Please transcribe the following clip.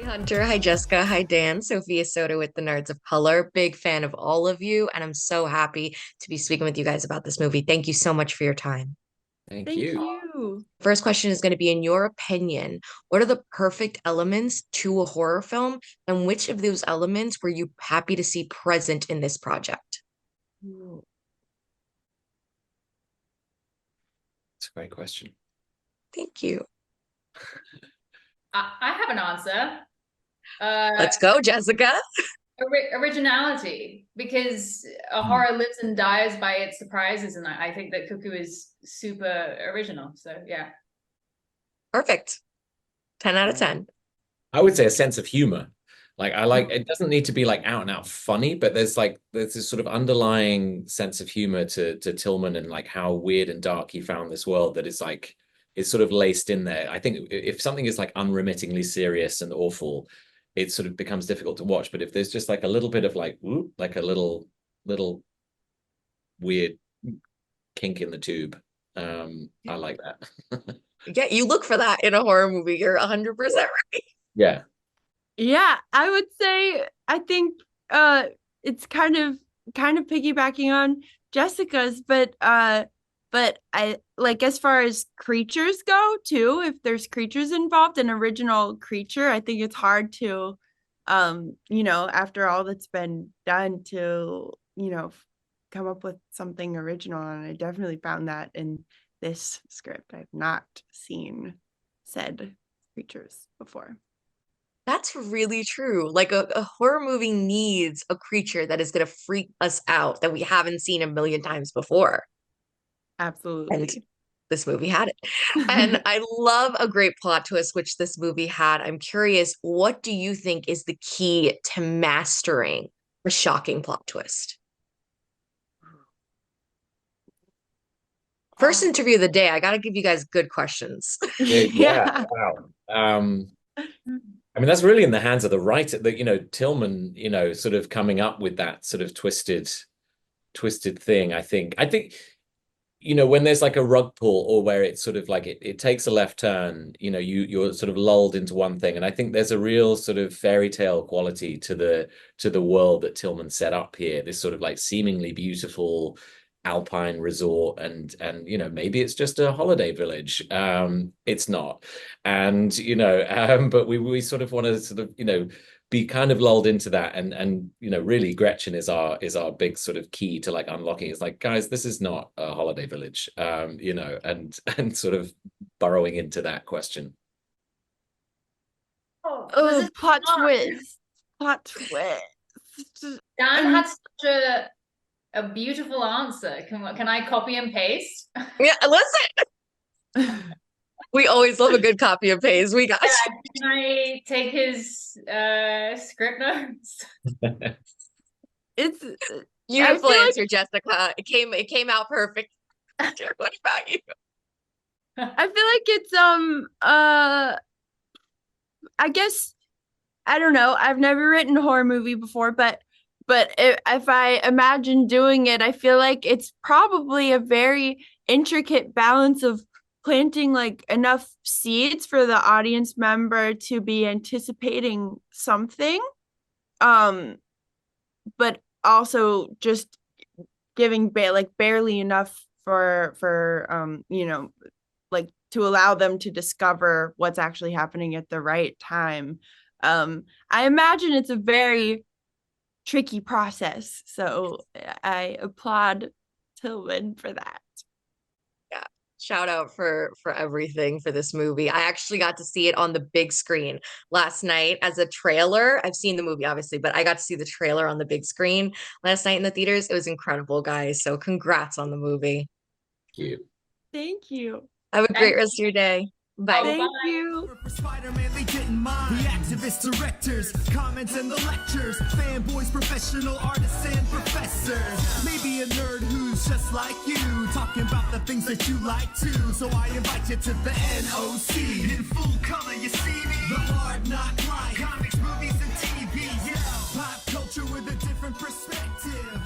Hunter. Hi, Jessica. Hi, Dan. Sophia Soda with the Nerds of Color. Big fan of all of you, and I'm so happy to be speaking with you guys about this movie. Thank you so much for your time. Thank Thank you. you. First question is going to be, in your opinion, what are the perfect elements to a horror film, and which of those elements were you happy to see present in this project? It's a great question. Thank you. I have an answer. Let's go, Jessica. Originality, because a horror lives and dies by its surprises, and I think that Cuckoo is super original. So yeah. Perfect. 10 out of 10. I would say a sense of humor. Like it doesn't need to be like out and out funny, but there's this sort of underlying sense of humor to Tillman and like how weird and dark he found this world that is like it's sort of laced in there. I think if something is like unremittingly serious and awful, it sort of becomes difficult to watch. But if there's just like a little bit of like whoop, like a little weird kink in the tube, I like that. Yeah, you look for that in a horror movie. You're 100% right. Yeah. Yeah, I would say I think it's kind of piggybacking on Jessica's, but I like as far as creatures go too, if there's creatures involved, an original creature, I think it's hard to after all that's been done to, come up with something original. And I definitely found that in this script. I've not seen said creatures before. That's really true. Like a horror movie needs a creature that is going to freak us out that we haven't seen a million times before. Absolutely. And this movie had it. And I love a great plot twist, which this movie had. I'm curious, what do you think is the key to mastering a shocking plot twist? First interview of the day. I got to give you guys good questions. Yeah. Wow. I mean, that's really in the hands of the writer, that, Tillman, sort of coming up with that sort of twisted thing. I think, when there's like a rug pull or where it's sort of like it takes a left turn, you're sort of lulled into one thing. And I think there's a real sort of fairy tale quality to the world that Tillman set up here, this sort of like seemingly beautiful alpine resort, and maybe it's just a holiday village. It's not, and but we sort of want to sort of be kind of lulled into that, and really Gretchen is our big sort of key to like unlocking. It's like, guys, this is not a holiday village, and sort of burrowing into that question. Oh, plot twist. Dan had such a beautiful answer. Can I copy and paste? Yeah, listen. We always love a good copy and paste. We got you. Can I take his script notes? It's Beautiful answer, Jessica. It came out perfect. What about you? I feel like it's I guess I don't know. I've never written a horror movie before, but if I imagine doing it, I feel like it's probably a very intricate balance of planting like enough seeds for the audience member to be anticipating something, but also just giving barely enough for like to allow them to discover what's actually happening at the right time. I imagine it's a very tricky process, so I applaud Tillman for that. Yeah, shout out for everything for this movie. I actually got to see it on the big screen last night as a trailer. I've seen the movie obviously, but I got to see the trailer on the big screen last night in the theaters. It was incredible, guys. So congrats on the movie. Thank you. Have a great rest of your day. Bye. Thank you. For Spider-Man, they didn't mind. The activist directors, comments and the lectures, fanboys, professional artists and professors. Maybe a nerd who's just like you, talking about the things that you like too. So I invite you to the NOC. In full color, you see me. The hard knock life, comics, movies, and TV. Yeah, pop culture with a different perspective.